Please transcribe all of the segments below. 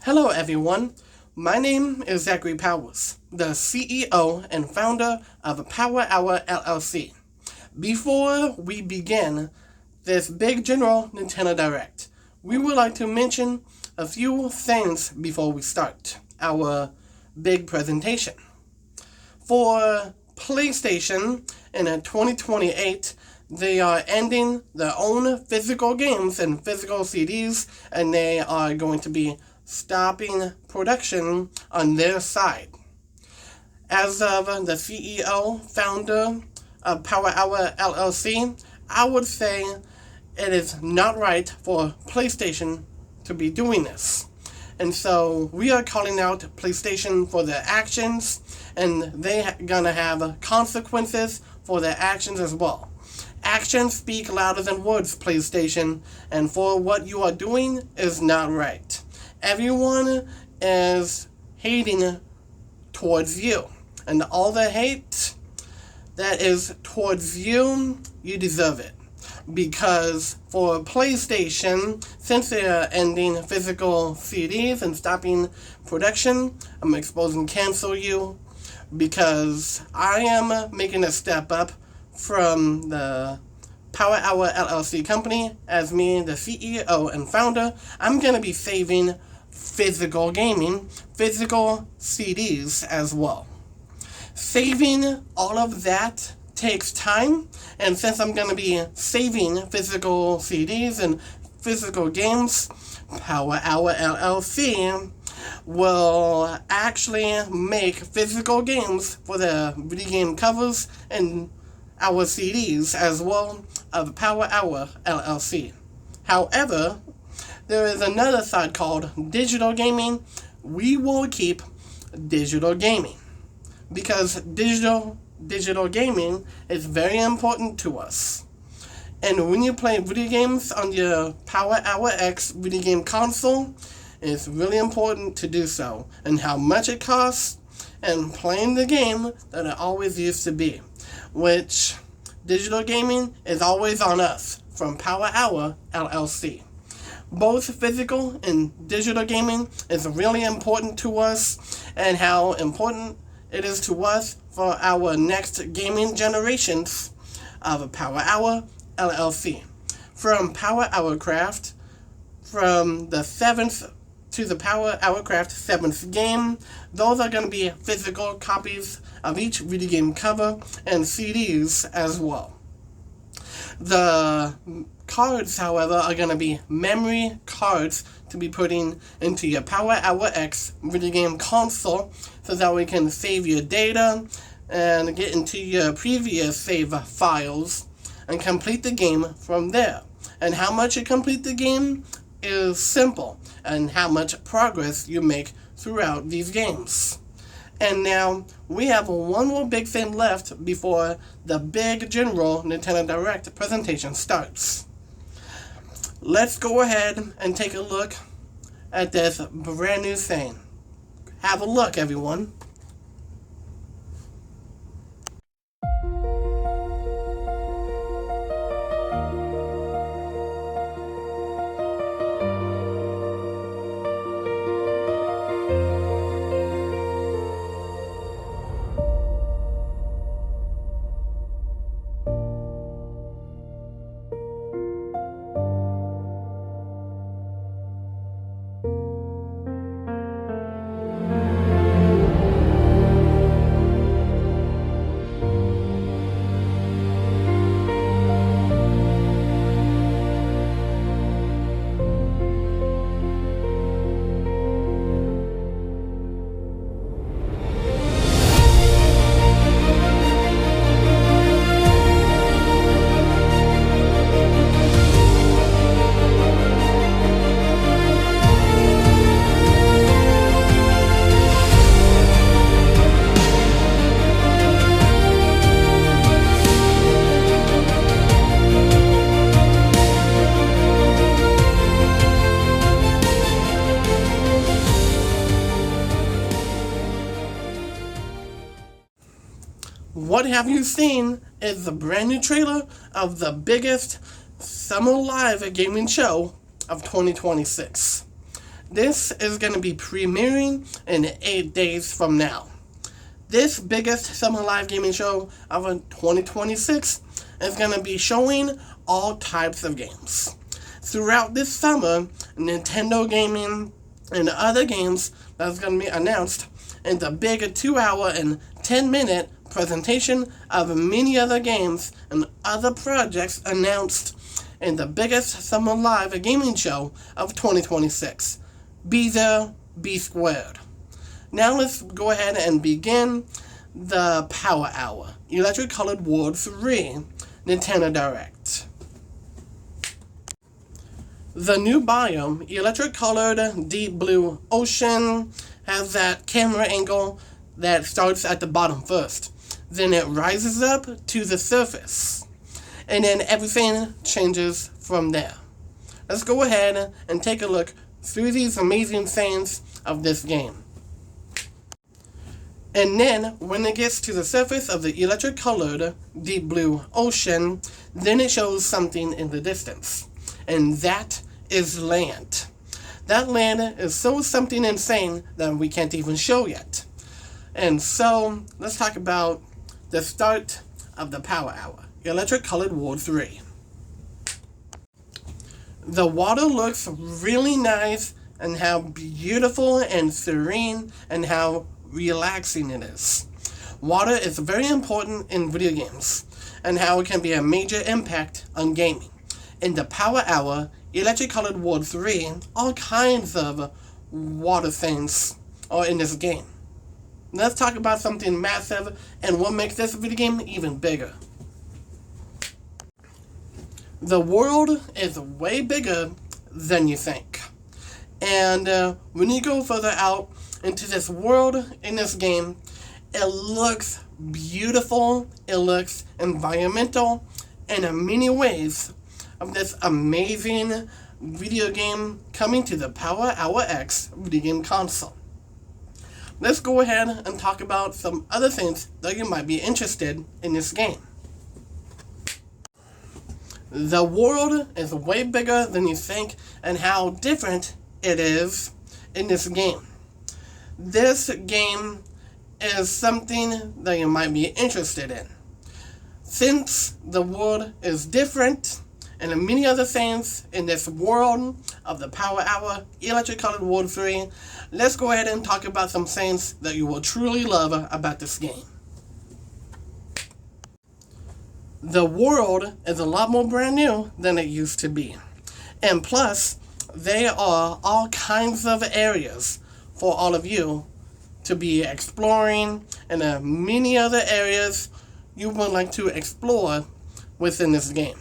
Hello, everyone. My name is Zachary Powers, the CEO and founder of Power Hour LLC. Before we begin this big general Nintendo Direct, we would like to mention a few things before we start our big presentation. For PlayStation in 2028, they are ending their own physical games and physical CDs, and they are going to be stopping production on their side. As of the CEO, founder of Power Hour LLC, I would say it is not right for PlayStation to be doing this. And so we are calling out PlayStation for their actions, and they're gonna have consequences for their actions as well. Actions speak louder than words, PlayStation, and for what you are doing is not right. Everyone is hating towards you, and all the hate that is towards you, you deserve it. Because for PlayStation, since they are ending physical CDs and stopping production, I'm exposing cancel you, because I am making a step up from the Power Hour LLC company. As me, the CEO and founder, I'm going to be saving physical gaming, physical CDs as well. Saving all of that takes time, and since I'm going to be saving physical CDs and physical games, Power Hour LLC will actually make physical games for the video game covers and our CDs as well of Power Hour LLC. However, there is another side called digital gaming. We will keep digital gaming because digital gaming is very important to us. And when you play video games on your Power Hour X video game console, it's really important to do so, and how much it costs, and playing the game that it always used to be, which digital gaming is always on us from Power Hour LLC. Both physical and digital gaming is really important to us, and how important it is to us for our next gaming generations of Power Hour LLC. From Power Hour Craft, from the 7th to the Power Hour Craft 7th game, those are going to be physical copies of each video game cover and CDs as well. The cards, however, are going to be memory cards to be putting into your Power Hour X video game console, so that we can save your data and get into your previous save files and complete the game from there. And how much you complete the game is simple, and how much progress you make throughout these games. And now we have one more big thing left before the big general Nintendo Direct presentation starts. Let's go ahead and take a look at this brand new thing. Have a look, everyone. What have you seen is the brand new trailer of the biggest Summer Live gaming show of 2026. This is going to be premiering in 8 days from now. This biggest summer live gaming show of 2026 is going to be showing all types of games. Throughout this summer, Nintendo gaming and other games that's going to be announced in the big 2-hour and 10-minute presentation of many other games and other projects announced in the biggest summer live gaming show of 2026. Be there, be squared. Now let's go ahead and begin the Power Hour, Electric Colored World 3 Nintendo Direct. The new biome, Electric Colored Deep Blue Ocean, has that camera angle that starts at the bottom first. Then it rises up to the surface. And then everything changes from there. Let's go ahead and take a look through these amazing scenes of this game. And then, when it gets to the surface of the electric-colored deep blue ocean, then it shows something in the distance. And that is land. That land is so something insane that we can't even show yet. And so, let's talk about the start of the Power Hour, Electric Colored World 3. The water looks really nice, and how beautiful and serene and how relaxing it is. Water is very important in video games, and how it can be a major impact on gaming. In the Power Hour, Electric Colored World 3, all kinds of water things are in this game. Let's talk about something massive and what makes this video game even bigger. The world is way bigger than you think. And when you go further out into this world in this game, it looks beautiful, it looks environmental, and in many ways of this amazing video game coming to the Power Hour X video game console. Let's go ahead and talk about some other things that you might be interested in this game. The world is way bigger than you think, and how different it is in this game. This game is something that you might be interested in. Since the world is different, and many other things in this world of the Power Hour, Electric Colored World 3, let's go ahead and talk about some things that you will truly love about this game. The world is a lot more brand new than it used to be. And plus, there are all kinds of areas for all of you to be exploring, and many other areas you would like to explore within this game.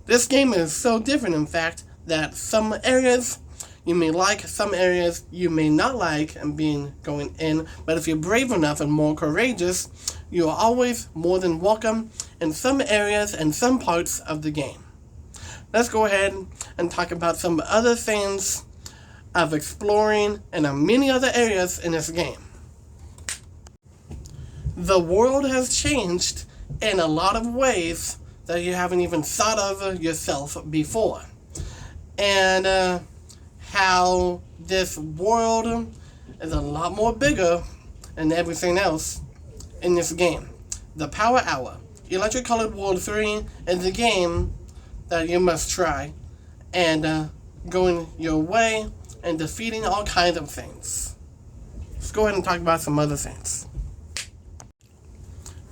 This game is so different, in fact, that some areas you may like, some areas you may not like and going in, but if you're brave enough and more courageous, you are always more than welcome in some areas and some parts of the game. Let's go ahead and talk about some other things of exploring and many other areas in this game. The world has changed in a lot of ways that you haven't even thought of yourself before. And how this world is a lot more bigger than everything else in this game. The Power Hour, Electric Colored World 3 is a game that you must try, and going your way and defeating all kinds of things. Let's go ahead and talk about some other things.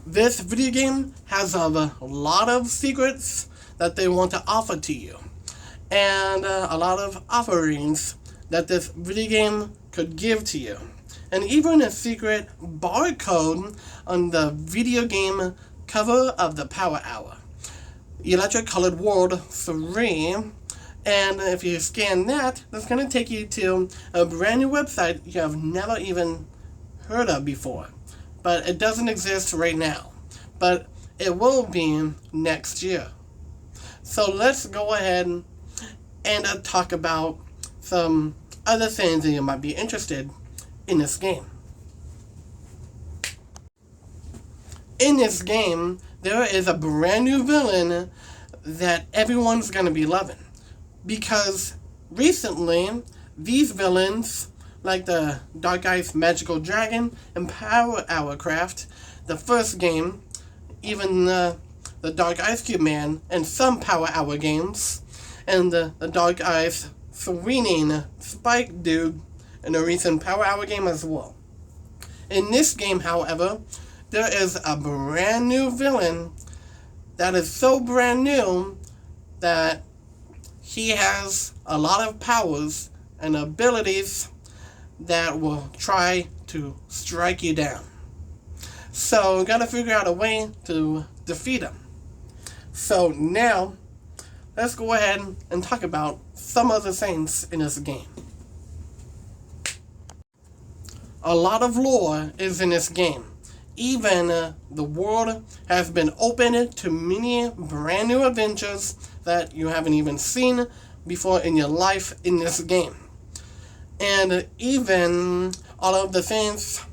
This video game has a lot of secrets that they want to offer to you, and a lot of offerings that this video game could give to you, and even a secret barcode on the video game cover of the Power Hour, Electric Colored World 3. And if you scan that, that's going to take you to a brand new website you have never even heard of before. But it doesn't exist right now. But it will be next year. So let's go ahead and talk about some other things that you might be interested in this game. In this game, there is a brand new villain that everyone's going to be loving. Because recently, These villains, like the Dark Ice Magical Dragon and Power Hour Craft, the first game, even the Dark Ice Cube Man, and some Power Hour games, and the Dark Ice Serene Spike Dude in a recent Power Hour game as well. In this game, however, there is a brand new villain that is so brand new that he has a lot of powers and abilities that will try to strike you down. So we gotta figure out a way to defeat him. So now, let's go ahead and talk about some of the things in this game. A lot of lore is in this game. Even the world has been opened to many brand new adventures that you haven't even seen before in your life in this game. And even all of the things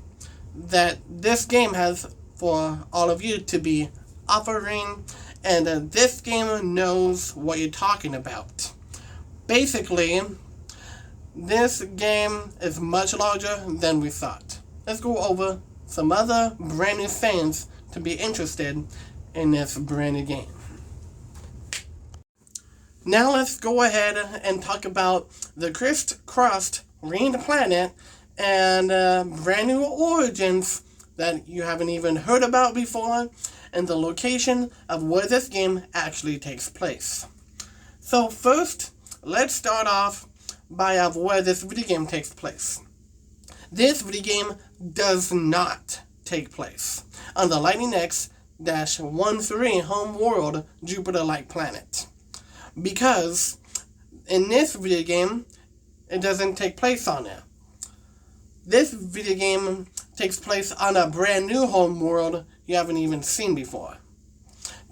that this game has for all of you to be offering, and this game knows what you're talking about. Basically, this game is much larger than we thought. Let's go over some other brand new things to be interested in this brand new game. Now let's go ahead and talk about the crisscrossed ringed planet and brand new origins that you haven't even heard about before, and the location of where this game actually takes place. So first, let's start off by where this video game takes place. This video game does not take place on the Lightning X-13 home world Jupiter-like planet, because in this video game it doesn't take place on it. This video game takes place on a brand new home world you haven't even seen before.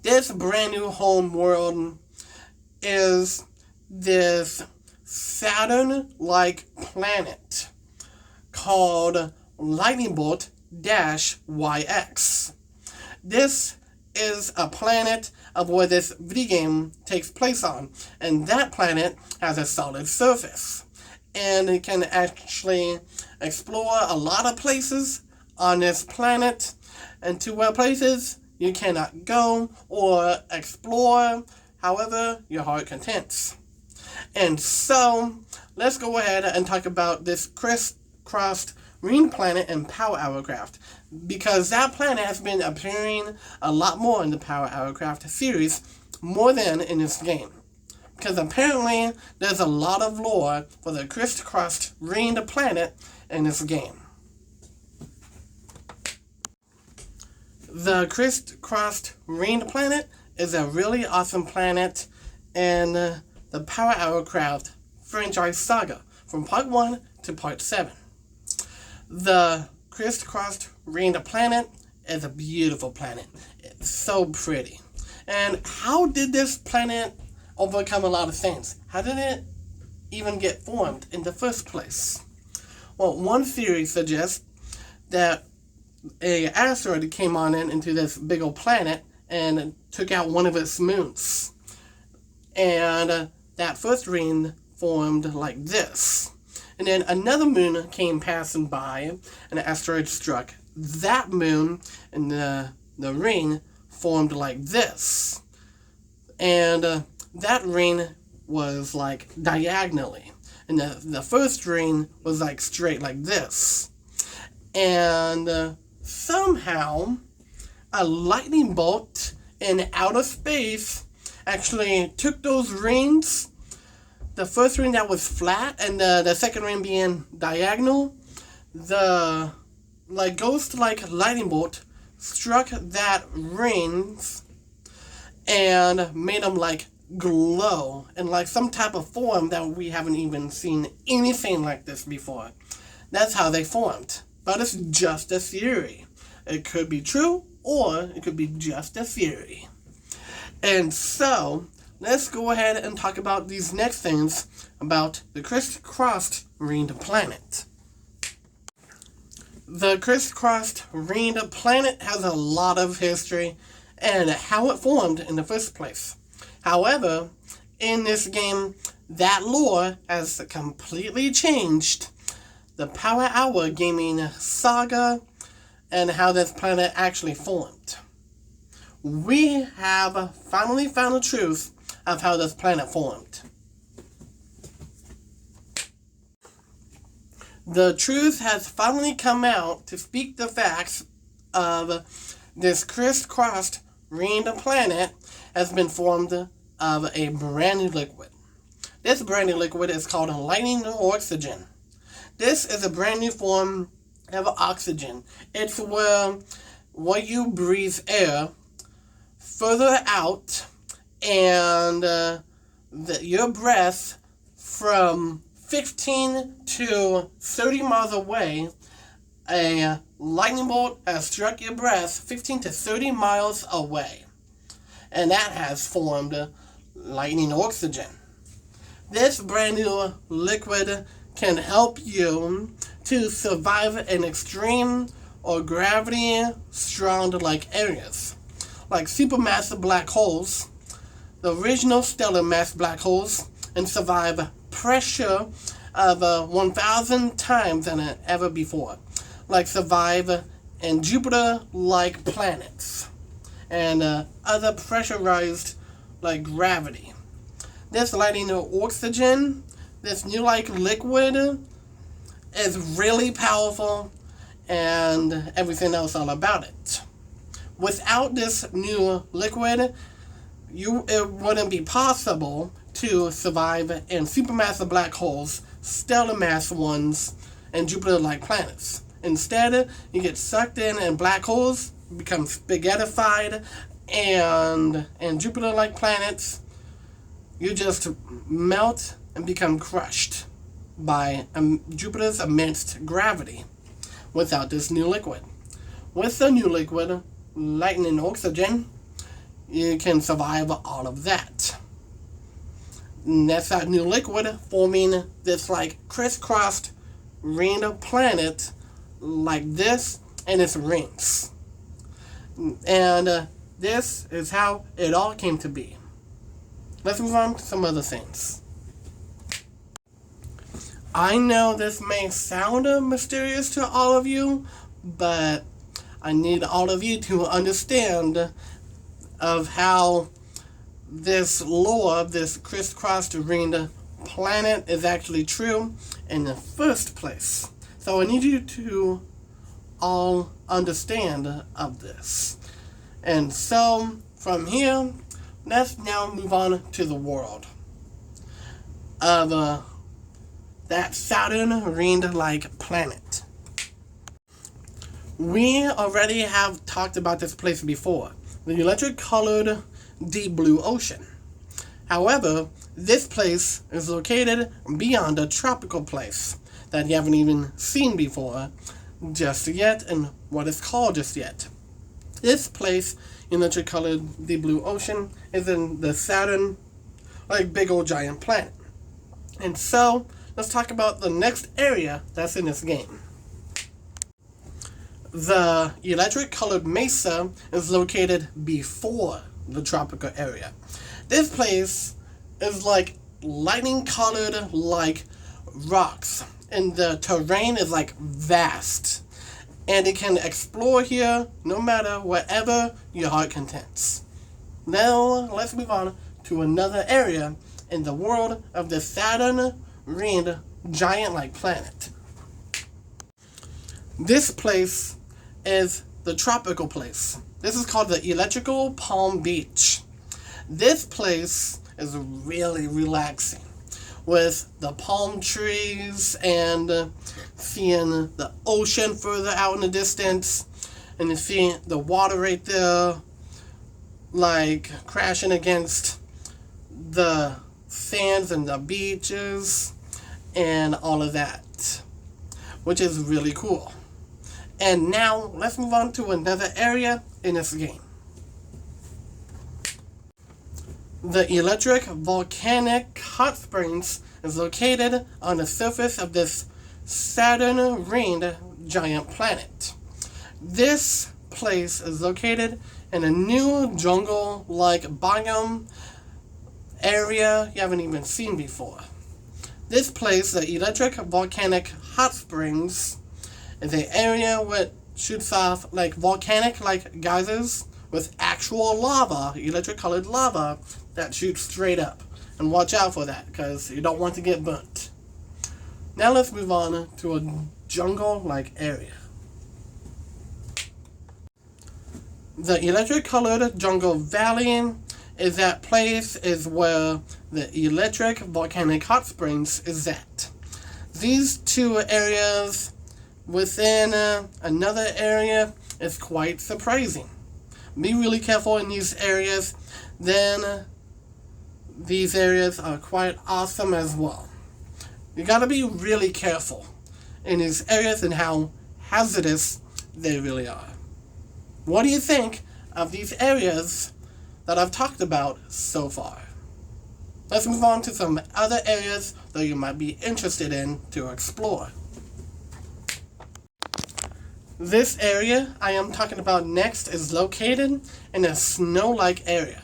This brand new home world is this Saturn-like planet called Lightning Bolt-YX. This is a planet of where this video game takes place on, and that planet has a solid surface, and it can actually explore a lot of places on this planet, and to where places you cannot go or explore however your heart contents. And so, let's go ahead and talk about this crisscrossed ringed planet and Power Hour Craft, because that planet has been appearing a lot more in the Power Hour Craft series, more than in this game. Because apparently, there's a lot of lore for the crisscrossed ringed planet in this game. The crisscrossed ringed planet is a really awesome planet in the Power Hour Craft franchise saga, from part 1 to part 7. The crisscrossed ringed planet is a beautiful planet. It's so pretty. And how did this planet overcome a lot of things? How did it even get formed in the first place? Well, one theory suggests that an asteroid came on into this big old planet and took out one of its moons. And that first ring formed like this. And then another moon came passing by, and the asteroid struck that moon, and the ring formed like this. And that ring was like diagonally, and the first ring was like straight like this. And somehow a lightning bolt in outer space actually took those rings, the first ring that was flat and the second ring being diagonal, the ghost lightning bolt struck that rings and made them glow in some type of form that we haven't even seen anything like this before. That's how they formed. But it's just a theory. It could be true, or it could be just a theory. And so, let's go ahead and talk about these next things about the crisscrossed ringed planet. The crisscrossed ringed planet has a lot of history and how it formed in the first place. However, in this game, That lore has completely changed the Power Hour gaming saga and how this planet actually formed. We have finally found the truth of how this planet formed. The truth has finally come out to speak the facts of this crisscrossed ringed planet has been formed of a brand new liquid. This brand new liquid is called lightning oxygen. This is a brand new form of oxygen. It's where you breathe air further out, and your breath from 15 to 30 miles away, a lightning bolt has struck your breath 15 to 30 miles away. And that has formed lightning oxygen. This brand new liquid can help you to survive in extreme or gravity strong like areas, like supermassive black holes, the original stellar mass black holes, and survive pressure of 1,000 times than ever before, like survive in Jupiter-like planets and other pressurized like gravity. This lightning oxygen, this new like liquid, is really powerful and everything else all about it. Without this new liquid, it wouldn't be possible to survive in supermassive black holes, stellar mass ones, and Jupiter-like planets. Instead, you get sucked in black holes, become spaghettified, and in Jupiter-like planets, you just melt and become crushed by Jupiter's immense gravity without this new liquid. With the new liquid, lightning oxygen, you can survive all of that. And that's that new liquid forming this like crisscrossed ringed planet like this and its rings. And this is how it all came to be. Let's move on to some other things. I know this may sound mysterious to all of you, but I need all of you to understand of how this lore, this crisscrossed ringed planet is actually true in the first place. So I need you to all understand of this. And so from here, let's now move on to the world of that Saturn ringed-like planet. We already have talked about this place before, the electric-colored deep blue ocean. However, this place is located beyond a tropical place that you haven't even seen before just yet, and what it's called just yet. This place, electric-colored deep blue ocean, is in the Saturn, like big old giant planet. And so, let's talk about the next area that's in this game. The electric-colored mesa is located before the tropical area. This place is like lightning-colored like rocks, and the terrain is like vast. And it can explore here no matter whatever your heart contents. Now, let's move on to another area in the world of the Saturn ringed giant-like planet. This place is the tropical place. This is called the Electrical Palm Beach. This place is really relaxing with the palm trees and seeing the ocean further out in the distance, and you see the water right there like crashing against the sands and the beaches and all of that, which is really cool. And now let's move on to another area in this game. The electric volcanic hot springs is located on the surface of this Saturn ringed giant planet. This place is located in a new jungle-like biome, area you haven't even seen before. This place, the Electric Volcanic Hot Springs, is an area where shoots off like volcanic like geysers with actual lava, electric colored lava that shoots straight up. And watch out for that because you don't want to get burnt. Now let's move on to a jungle like area. The electric colored jungle valley is that place is where the electric volcanic hot springs is at. These two areas within another area is quite surprising. Be really careful in these areas, then these areas are quite awesome as well. You gotta be really careful in these areas and how hazardous they really are. What do you think of these areas that I've talked about so far? Let's move on to some other areas that you might be interested in to explore. This area I am talking about next is located in a snow-like area.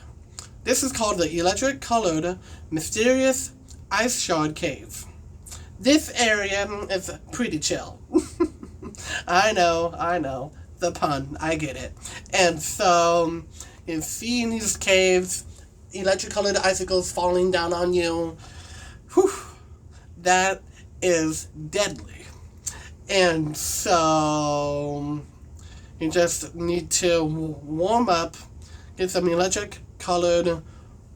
This is called the Electric Colored Mysterious Ice Shard Cave. This area is pretty chill. I know, the pun, I get it. And so, you see in these caves, electric colored icicles falling down on you. Whew, that is deadly. And so, you just need to warm up, get some electric colored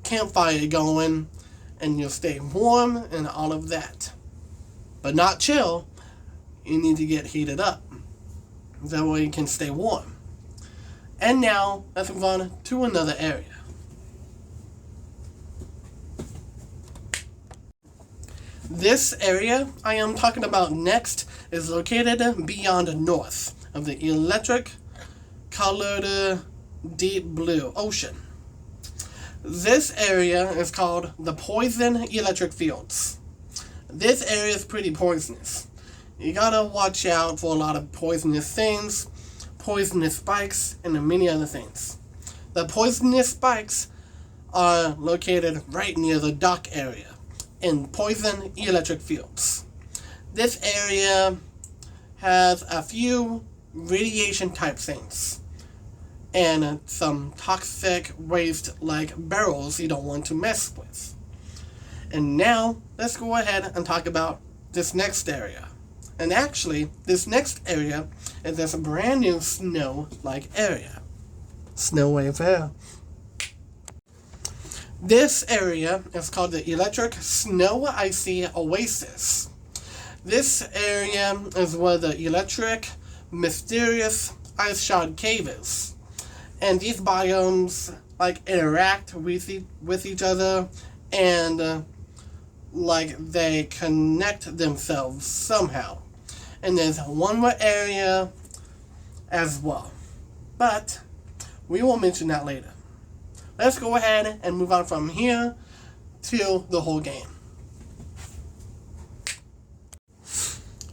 campfire going, and you'll stay warm and all of that. But not chill, you need to get heated up. That way you can stay warm. And now, let's move on to another area. This area I am talking about next is located beyond north of the electric colored deep blue ocean. This area is called the Poison Electric Fields. This area is pretty poisonous. You gotta watch out for a lot of poisonous things, poisonous spikes, and many other things. The poisonous spikes are located right near the dock area in Poison Electric Fields. This area has a few radiation type things and some toxic waste like barrels you don't want to mess with. And now let's go ahead and talk about this next area. And actually, this next area is this brand new snow-like area. Snow wave here. This area is called the Electric Snow Icy Oasis. This area is where the electric, mysterious ice shard cave is. And these biomes like interact with each other and like they connect themselves somehow. And there's one more area as well. But we will mention that later. Let's go ahead and move on from here to the whole game.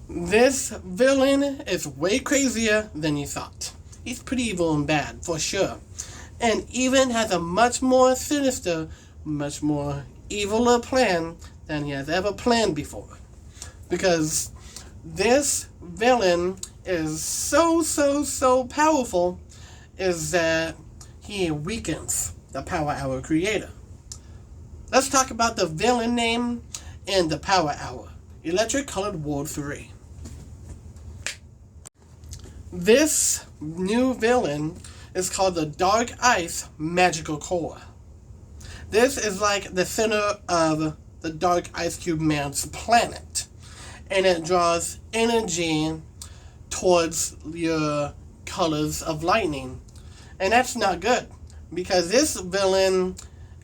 This villain is way crazier than you thought. He's pretty evil and bad, for sure. And even has a much more sinister, much more eviler plan than he has ever planned before. Because this villain is so powerful is that he weakens the Power Hour creator. Let's talk about the villain name in the Power Hour. Electric Colored World 3. This new villain is called the Dark Ice Magical Core. This is like the center of the Dark Ice Cube Man's planet. And it draws energy towards your colors of lightning. And that's not good, because this villain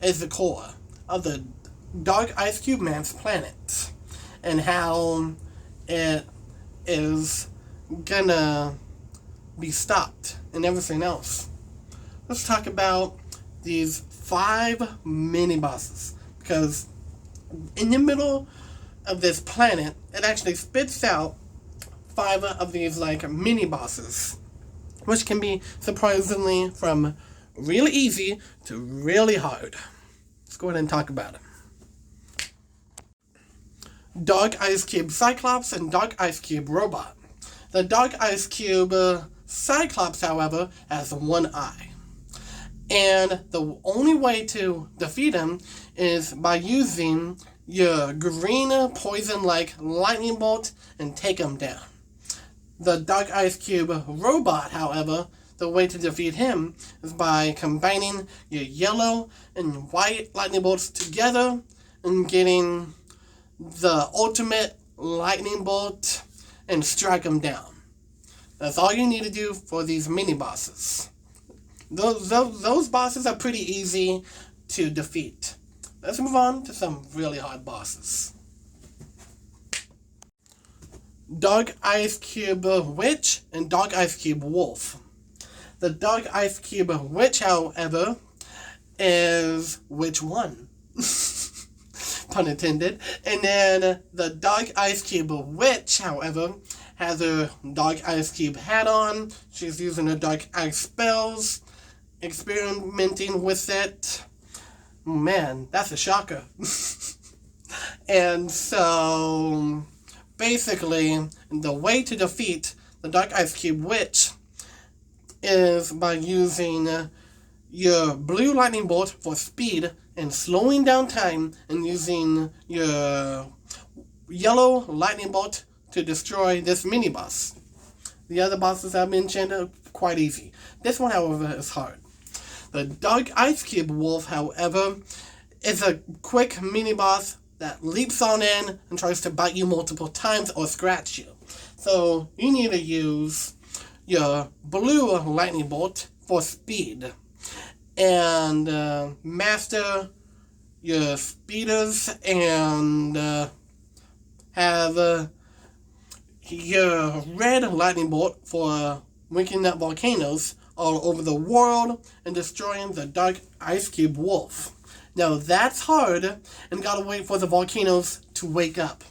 is the core of the Dark Ice Cube Man's planet. And how it is gonna be stopped and everything else. Let's talk about these 5 mini bosses, because in the middle of this planet it actually spits out 5 of these like mini bosses, which can be surprisingly from really easy to really hard. Let's go ahead and talk about it. Dark Ice Cube Cyclops and Dark Ice Cube Robot. The Dark Ice Cube Cyclops, however, has one eye. And the only way to defeat him is by using your green poison-like lightning bolt and take him down. The Dark Ice Cube Robot, however, the way to defeat him is by combining your yellow and white lightning bolts together and getting the ultimate lightning bolt and strike him down. That's all you need to do for these mini bosses. Those bosses are pretty easy to defeat. Let's move on to some really hard bosses. Dark Ice Cube Witch and Dark Ice Cube Wolf. The Dark Ice Cube Witch, however, is which one? Pun intended. And then the Dark Ice Cube Witch, however, has her Dark Ice Cube hat on. She's using her Dark Ice spells, experimenting with it. Man, that's a shocker. And so, basically, the way to defeat the Dark Ice Cube Witch is by using your blue lightning bolt for speed and slowing down time, and using your yellow lightning bolt to destroy this mini boss. The other bosses I mentioned are quite easy. This one, however, is hard. The Dark Ice Cube Wolf, however, is a quick mini boss that leaps on in and tries to bite you multiple times or scratch you. So you need to use your blue lightning bolt for speed and master your speeders and have your red lightning bolt for winking up volcanoes all over the world and destroying the Dark Ice Cube Wolf. Now that's hard, and gotta wait for the volcanoes to wake up.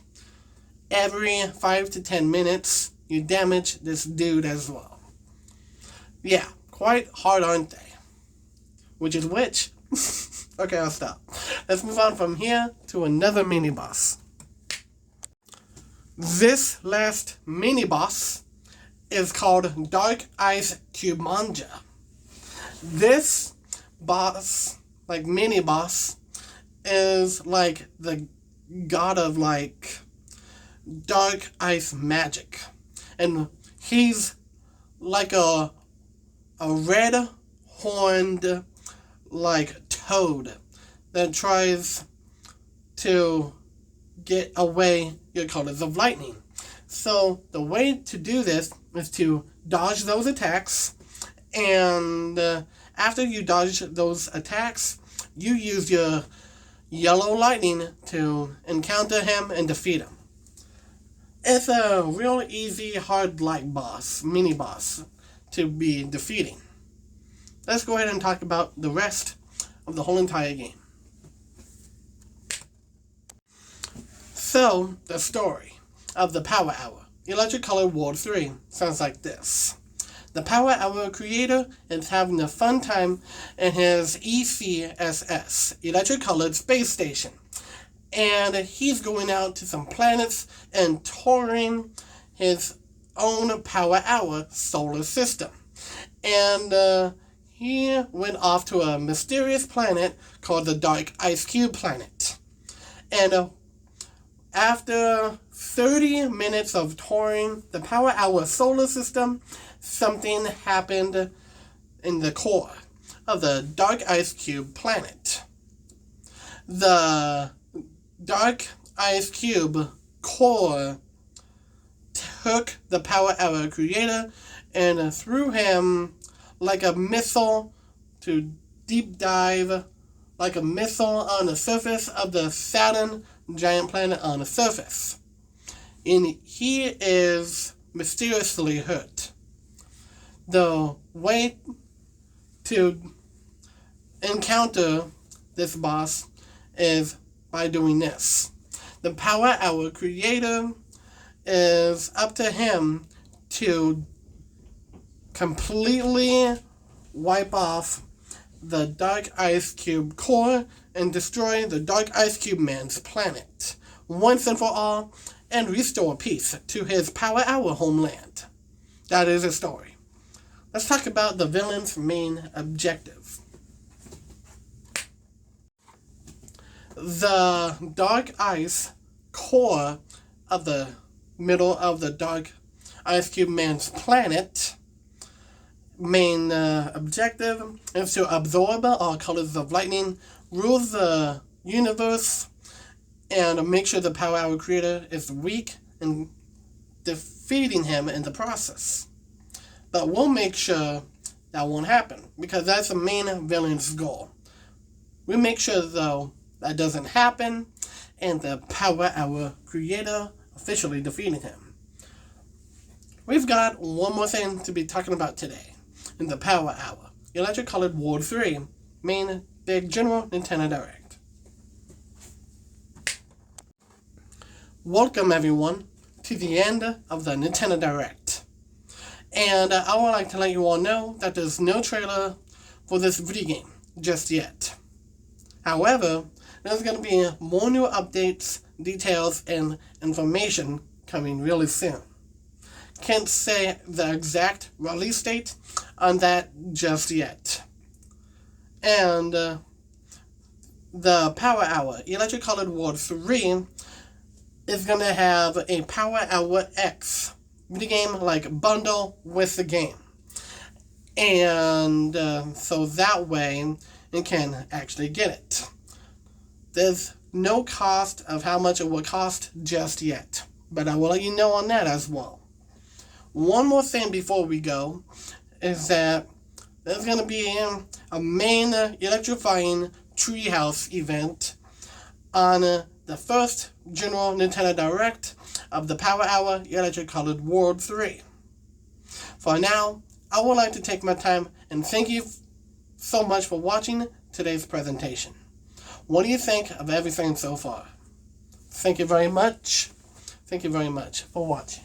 Every 5 to 10 minutes, you damage this dude as well. Yeah, quite hard, aren't they? Which is which? Okay, I'll stop. Let's move on from here to another mini boss. This last mini boss is called Dark Ice Cube Manja. This boss, like mini boss, is like the god of like dark ice magic. And he's like a red horned like toad that tries to get away your colors of lightning. So the way to do this is to dodge those attacks, and after you dodge those attacks, you use your yellow lightning to encounter him and defeat him. It's a real easy, hard-like boss, mini boss, to be defeating. Let's go ahead and talk about the rest of the whole entire game. So, the story of the Power Hour, Electric Color World 3, sounds like this. The Power Hour creator is having a fun time in his ECSS, Electric Colored Space Station. And he's going out to some planets and touring his own Power Hour solar system. And he went off to a mysterious planet called the Dark Ice Cube Planet. And after 30 minutes of touring the Power Hour solar system, something happened in the core of the Dark Ice Cube planet. The Dark Ice Cube core took the Power Hour creator and threw him like a missile to deep dive like a missile on the surface of the Saturn giant planet on the surface. And he is mysteriously hurt. The way to encounter this boss is by doing this. The Power Hour creator is up to him to completely wipe off the Dark Ice Cube core and destroy the Dark Ice Cube Man's planet once and for all, and restore peace to his Power Hour homeland. That is the story. Let's talk about the villain's main objective. The Dark Ice core of the middle of the Dark Ice Cube Man's planet main objective is to absorb all colors of lightning, rule the universe, and make sure the Power Hour creator is weak and defeating him in the process. But we'll make sure that won't happen, because that's the main villain's goal. We'll make sure, though, that doesn't happen, and the Power Hour creator officially defeating him. We've got one more thing to be talking about today in the Power Hour. Electric Colored World 3, main big general Nintendo Direct. Welcome everyone to the end of the Nintendo Direct. And I would like to let you all know that there's no trailer for this video game just yet. However, there's going to be more new updates, details, and information coming really soon. Can't say the exact release date on that just yet. And the Power Hour, Electric Colored World 3, is going to have a Power Hour X video game like bundle with the game. And so that way you can actually get it. There's no cost of how much it will cost just yet, but I will let you know on that as well. One more thing before we go is that there's going to be a main electrifying treehouse event on the first general Nintendo Direct of the Power Hour Electric Colored World 3. For now, I would like to take my time and thank you so much for watching today's presentation. What do you think of everything so far? Thank you very much. Thank you very much for watching.